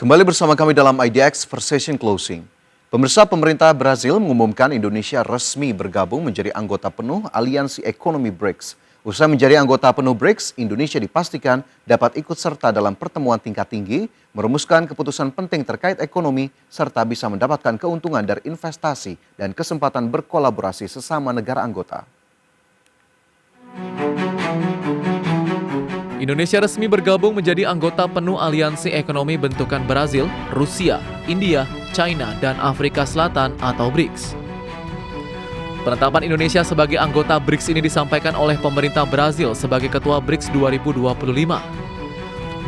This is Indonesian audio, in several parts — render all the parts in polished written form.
Kembali bersama kami dalam IDX Session Closing. Pemerintah Brazil mengumumkan Indonesia resmi bergabung menjadi anggota penuh Aliansi Ekonomi BRICS. Usai menjadi anggota penuh BRICS, Indonesia dipastikan dapat ikut serta dalam pertemuan tingkat tinggi, merumuskan keputusan penting terkait ekonomi, serta bisa mendapatkan keuntungan dari investasi dan kesempatan berkolaborasi sesama negara anggota. Indonesia resmi bergabung menjadi anggota penuh Aliansi Ekonomi bentukan Brazil, Rusia, India, China, dan Afrika Selatan atau BRICS. Penetapan Indonesia sebagai anggota BRICS ini disampaikan oleh pemerintah Brazil sebagai Ketua BRICS 2025.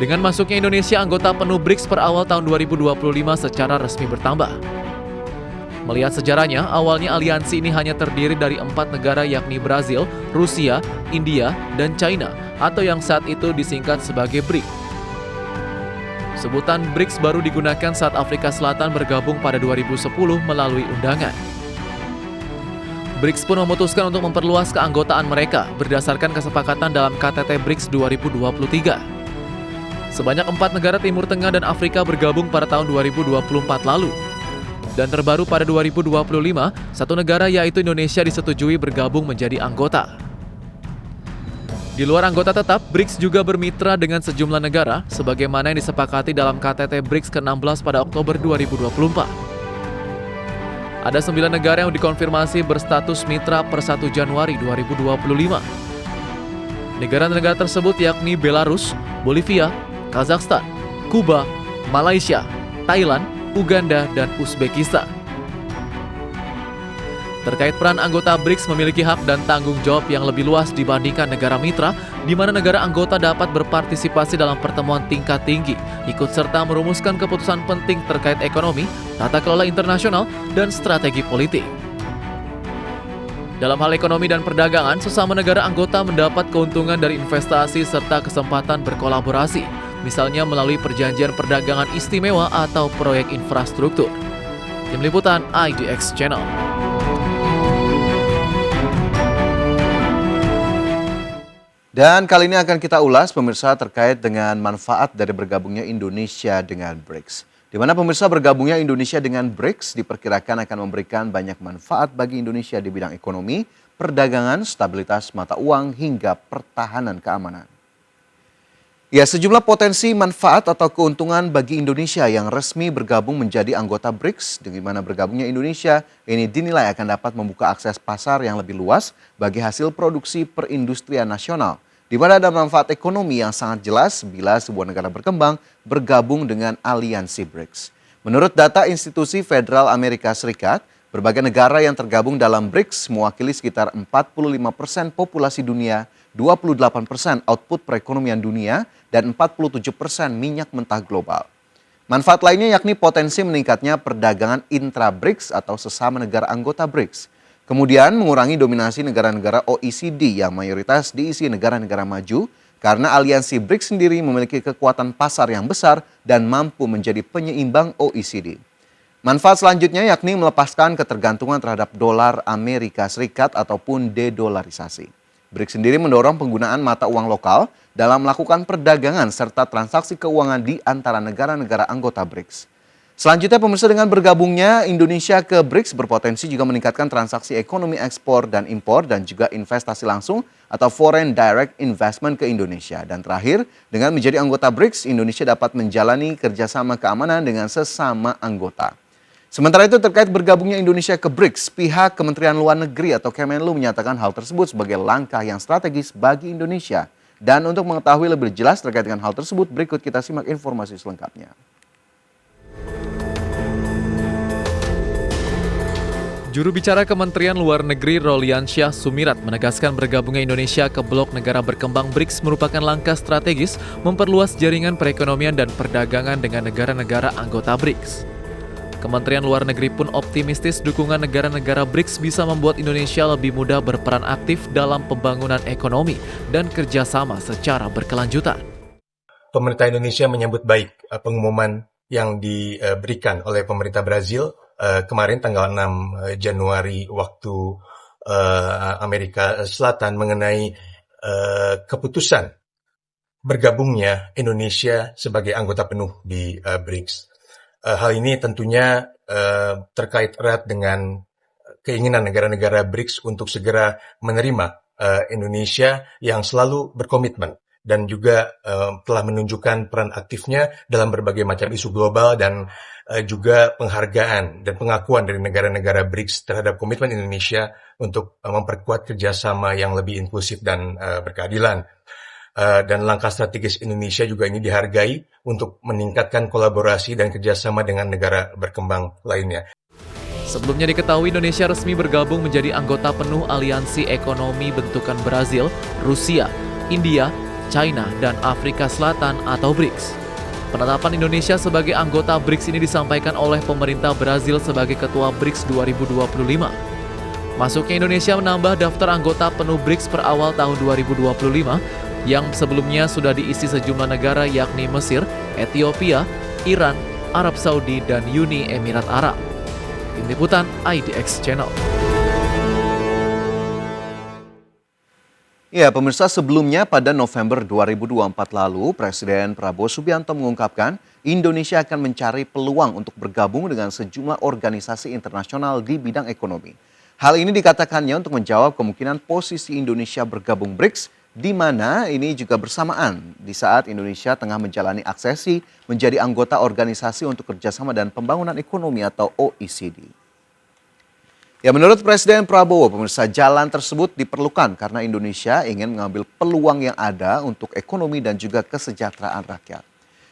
Dengan masuknya Indonesia anggota penuh BRICS per awal tahun 2025 secara resmi bertambah. Melihat sejarahnya, awalnya aliansi ini hanya terdiri dari 4 negara yakni Brazil, Rusia, India, dan China, atau yang saat itu disingkat sebagai BRIC. Sebutan BRICS baru digunakan saat Afrika Selatan bergabung pada 2010 melalui undangan. BRICS pun memutuskan untuk memperluas keanggotaan mereka berdasarkan kesepakatan dalam KTT BRICS 2023. Sebanyak 4 negara Timur Tengah dan Afrika bergabung pada tahun 2024 lalu. Dan terbaru pada 2025, satu negara yaitu Indonesia disetujui bergabung menjadi anggota. Di luar anggota tetap, BRICS juga bermitra dengan sejumlah negara sebagaimana yang disepakati dalam KTT BRICS ke-16 pada Oktober 2024. Ada 9 negara yang dikonfirmasi berstatus mitra per 1 Januari 2025. Negara-negara tersebut yakni Belarus, Bolivia, Kazakhstan, Kuba, Malaysia, Thailand, Uganda, dan Uzbekistan. Terkait peran anggota BRICS memiliki hak dan tanggung jawab yang lebih luas dibandingkan negara mitra, di mana negara anggota dapat berpartisipasi dalam pertemuan tingkat tinggi, ikut serta merumuskan keputusan penting terkait ekonomi, tata kelola internasional, dan strategi politik. Dalam hal ekonomi dan perdagangan, sesama negara anggota mendapat keuntungan dari investasi serta kesempatan berkolaborasi, misalnya melalui perjanjian perdagangan istimewa atau proyek infrastruktur. Tim Liputan IDX Channel. Dan kali ini akan kita ulas pemirsa terkait dengan manfaat dari bergabungnya Indonesia dengan BRICS. Di mana pemirsa bergabungnya Indonesia dengan BRICS diperkirakan akan memberikan banyak manfaat bagi Indonesia di bidang ekonomi, perdagangan, stabilitas mata uang, hingga pertahanan keamanan. Ya, sejumlah potensi manfaat atau keuntungan bagi Indonesia yang resmi bergabung menjadi anggota BRICS, di mana bergabungnya Indonesia ini dinilai akan dapat membuka akses pasar yang lebih luas bagi hasil produksi perindustrian nasional, di mana ada manfaat ekonomi yang sangat jelas bila sebuah negara berkembang bergabung dengan aliansi BRICS. Menurut data institusi Federal Amerika Serikat, berbagai negara yang tergabung dalam BRICS mewakili sekitar 45% populasi dunia, 28% output perekonomian dunia, dan 47% minyak mentah global. Manfaat lainnya yakni potensi meningkatnya perdagangan intra-BRICS atau sesama negara anggota BRICS. Kemudian mengurangi dominasi negara-negara OECD yang mayoritas diisi negara-negara maju karena aliansi BRICS sendiri memiliki kekuatan pasar yang besar dan mampu menjadi penyeimbang OECD. Manfaat selanjutnya yakni melepaskan ketergantungan terhadap dolar Amerika Serikat ataupun dedolarisasi. BRICS sendiri mendorong penggunaan mata uang lokal dalam melakukan perdagangan serta transaksi keuangan di antara negara-negara anggota BRICS. Selanjutnya pemirsa, dengan bergabungnya Indonesia ke BRICS berpotensi juga meningkatkan transaksi ekonomi ekspor dan impor dan juga investasi langsung atau foreign direct investment ke Indonesia. Dan terakhir, dengan menjadi anggota BRICS, Indonesia dapat menjalani kerjasama keamanan dengan sesama anggota. Sementara itu terkait bergabungnya Indonesia ke BRICS, pihak Kementerian Luar Negeri atau Kemenlu menyatakan hal tersebut sebagai langkah yang strategis bagi Indonesia. Dan untuk mengetahui lebih jelas terkait dengan hal tersebut, berikut kita simak informasi selengkapnya. Juru bicara Kementerian Luar Negeri Roliansyah Sumirat menegaskan bergabungnya Indonesia ke blok negara berkembang BRICS merupakan langkah strategis memperluas jaringan perekonomian dan perdagangan dengan negara-negara anggota BRICS. Kementerian Luar Negeri pun optimistis dukungan negara-negara BRICS bisa membuat Indonesia lebih mudah berperan aktif dalam pembangunan ekonomi dan kerjasama secara berkelanjutan. Pemerintah Indonesia menyambut baik pengumuman yang diberikan oleh pemerintah Brazil kemarin tanggal 6 Januari waktu Amerika Selatan mengenai keputusan bergabungnya Indonesia sebagai anggota penuh di BRICS. Hal ini tentunya terkait erat dengan keinginan negara-negara BRICS untuk segera menerima Indonesia yang selalu berkomitmen dan juga telah menunjukkan peran aktifnya dalam berbagai macam isu global dan juga penghargaan dan pengakuan dari negara-negara BRICS terhadap komitmen Indonesia untuk memperkuat kerjasama yang lebih inklusif dan berkeadilan. Dan langkah strategis Indonesia juga ini dihargai untuk meningkatkan kolaborasi dan kerjasama dengan negara berkembang lainnya. Sebelumnya diketahui Indonesia resmi bergabung menjadi anggota penuh Aliansi Ekonomi bentukan Brazil, Rusia, India, China, dan Afrika Selatan atau BRICS. Penetapan Indonesia sebagai anggota BRICS ini disampaikan oleh pemerintah Brazil sebagai Ketua BRICS 2025. Masuknya Indonesia menambah daftar anggota penuh BRICS per awal tahun 2025 yang sebelumnya sudah diisi sejumlah negara yakni Mesir, Ethiopia, Iran, Arab Saudi, dan Uni Emirat Arab. Tim Liputan IDX Channel. Ya, pemirsa, sebelumnya pada November 2024 lalu, Presiden Prabowo Subianto mengungkapkan Indonesia akan mencari peluang untuk bergabung dengan sejumlah organisasi internasional di bidang ekonomi. Hal ini dikatakannya untuk menjawab kemungkinan posisi Indonesia bergabung BRICS, di mana ini juga bersamaan di saat Indonesia tengah menjalani aksesi menjadi anggota Organisasi untuk Kerjasama dan Pembangunan Ekonomi atau OECD. Ya, menurut Presiden Prabowo, pemirsa, jalan tersebut diperlukan karena Indonesia ingin mengambil peluang yang ada untuk ekonomi dan juga kesejahteraan rakyat.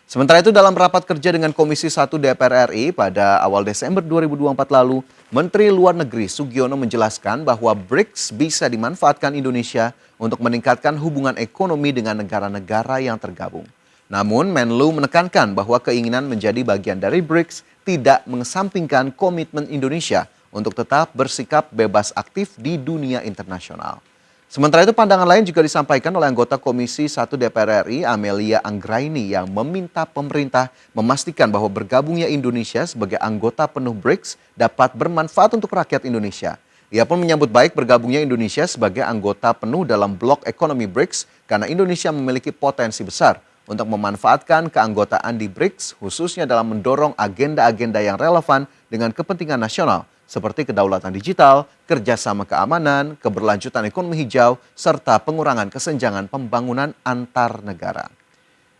Sementara itu dalam rapat kerja dengan Komisi 1 DPR RI pada awal Desember 2024 lalu, Menteri Luar Negeri Sugiono menjelaskan bahwa BRICS bisa dimanfaatkan Indonesia untuk meningkatkan hubungan ekonomi dengan negara-negara yang tergabung. Namun Menlu menekankan bahwa keinginan menjadi bagian dari BRICS tidak mengesampingkan komitmen Indonesia untuk tetap bersikap bebas aktif di dunia internasional. Sementara itu pandangan lain juga disampaikan oleh anggota Komisi 1 DPR RI Amelia Anggraini yang meminta pemerintah memastikan bahwa bergabungnya Indonesia sebagai anggota penuh BRICS dapat bermanfaat untuk rakyat Indonesia. Ia pun menyambut baik bergabungnya Indonesia sebagai anggota penuh dalam blok ekonomi BRICS karena Indonesia memiliki potensi besar untuk memanfaatkan keanggotaan di BRICS khususnya dalam mendorong agenda-agenda yang relevan dengan kepentingan nasional seperti kedaulatan digital, kerjasama keamanan, keberlanjutan ekonomi hijau, serta pengurangan kesenjangan pembangunan antar negara.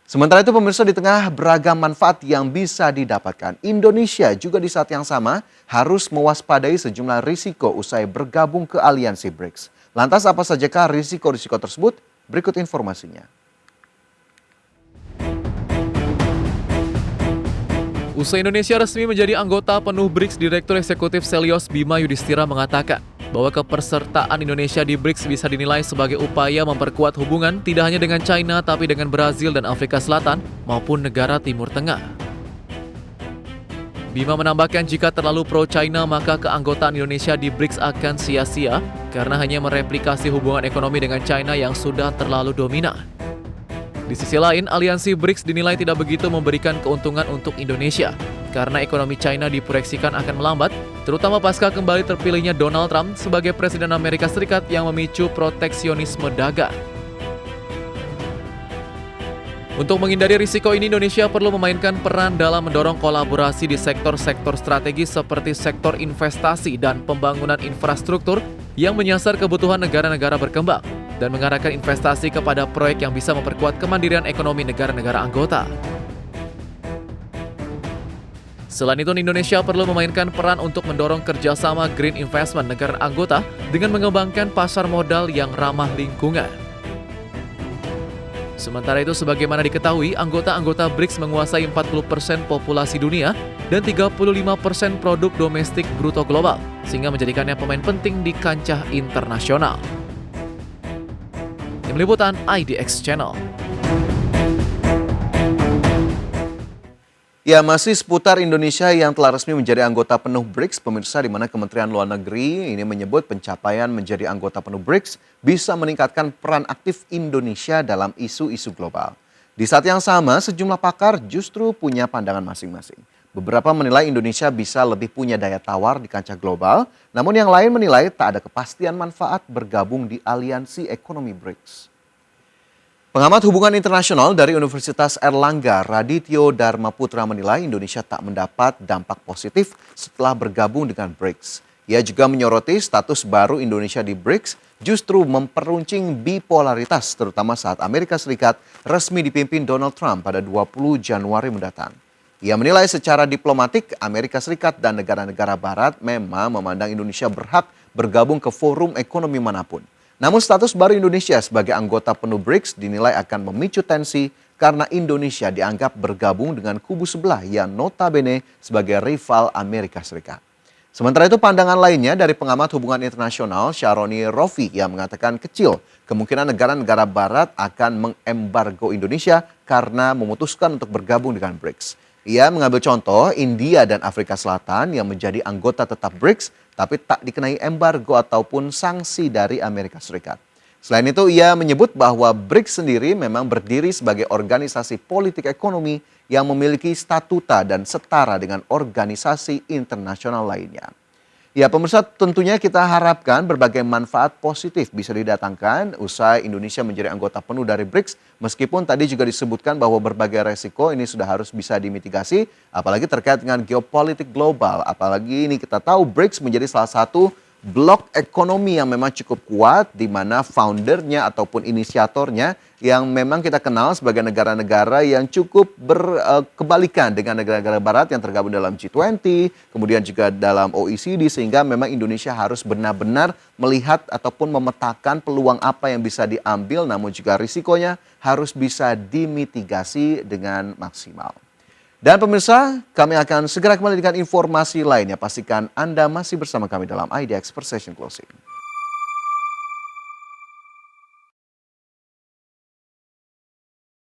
Sementara itu pemirsa, di tengah beragam manfaat yang bisa didapatkan, Indonesia juga di saat yang sama harus mewaspadai sejumlah risiko usai bergabung ke aliansi BRICS. Lantas apa sajakah risiko-risiko tersebut? Berikut informasinya. Usai Indonesia resmi menjadi anggota penuh BRICS, Direktur Eksekutif Selyos Bima Yudhistira mengatakan bahwa kepesertaan Indonesia di BRICS bisa dinilai sebagai upaya memperkuat hubungan tidak hanya dengan China tapi dengan Brazil dan Afrika Selatan maupun negara Timur Tengah. Bima menambahkan jika terlalu pro-China maka keanggotaan Indonesia di BRICS akan sia-sia karena hanya mereplikasi hubungan ekonomi dengan China yang sudah terlalu dominan. Di sisi lain, aliansi BRICS dinilai tidak begitu memberikan keuntungan untuk Indonesia karena ekonomi China diproyeksikan akan melambat, terutama pasca kembali terpilihnya Donald Trump sebagai Presiden Amerika Serikat yang memicu proteksionisme dagang. Untuk menghindari risiko ini, Indonesia perlu memainkan peran dalam mendorong kolaborasi di sektor-sektor strategis seperti sektor investasi dan pembangunan infrastruktur yang menyasar kebutuhan negara-negara berkembang dan mengarahkan investasi kepada proyek yang bisa memperkuat kemandirian ekonomi negara-negara anggota. Selain itu, Indonesia perlu memainkan peran untuk mendorong kerjasama green investment negara anggota dengan mengembangkan pasar modal yang ramah lingkungan. Sementara itu, sebagaimana diketahui, anggota-anggota BRICS menguasai 40% populasi dunia dan 35% produk domestik bruto global, sehingga menjadikannya pemain penting di kancah internasional. Tim Liputan IDX Channel. Ya, masih seputar Indonesia yang telah resmi menjadi anggota penuh BRICS, pemirsa, di mana Kementerian Luar Negeri ini menyebut pencapaian menjadi anggota penuh BRICS bisa meningkatkan peran aktif Indonesia dalam isu-isu global. Di saat yang sama, sejumlah pakar justru punya pandangan masing-masing. Beberapa menilai Indonesia bisa lebih punya daya tawar di kancah global, namun yang lain menilai tak ada kepastian manfaat bergabung di aliansi ekonomi BRICS. Pengamat hubungan internasional dari Universitas Erlangga, Radityo Dharma Putra menilai Indonesia tak mendapat dampak positif setelah bergabung dengan BRICS. Ia juga menyoroti status baru Indonesia di BRICS justru memperuncing bipolaritas terutama saat Amerika Serikat resmi dipimpin Donald Trump pada 20 Januari mendatang. Ia menilai secara diplomatik Amerika Serikat dan negara-negara barat memang memandang Indonesia berhak bergabung ke forum ekonomi manapun. Namun status baru Indonesia sebagai anggota penuh BRICS dinilai akan memicu tensi karena Indonesia dianggap bergabung dengan kubu sebelah yang notabene sebagai rival Amerika Serikat. Sementara itu pandangan lainnya dari pengamat hubungan internasional Sharoni Rofi yang mengatakan kecil kemungkinan negara-negara barat akan mengembargo Indonesia karena memutuskan untuk bergabung dengan BRICS. Ia mengambil contoh India dan Afrika Selatan yang menjadi anggota tetap BRICS tapi tak dikenai embargo ataupun sanksi dari Amerika Serikat. Selain itu, ia menyebut bahwa BRICS sendiri memang berdiri sebagai organisasi politik ekonomi yang memiliki statuta dan setara dengan organisasi internasional lainnya. Ya, pemirsa, tentunya kita harapkan berbagai manfaat positif bisa didatangkan usai Indonesia menjadi anggota penuh dari BRICS. Meskipun tadi juga disebutkan bahwa berbagai resiko ini sudah harus bisa dimitigasi, apalagi terkait dengan geopolitik global. Apalagi ini kita tahu BRICS menjadi salah satu blok ekonomi yang memang cukup kuat di mana foundernya ataupun inisiatornya yang memang kita kenal sebagai negara-negara yang cukup berkebalikan dengan negara-negara barat yang tergabung dalam G20, kemudian juga dalam OECD, sehingga memang Indonesia harus benar-benar melihat ataupun memetakan peluang apa yang bisa diambil namun juga risikonya harus bisa dimitigasi dengan maksimal. Dan pemirsa, kami akan segera kembali dengan informasi lainnya. Pastikan Anda masih bersama kami dalam IDX Precision Closing.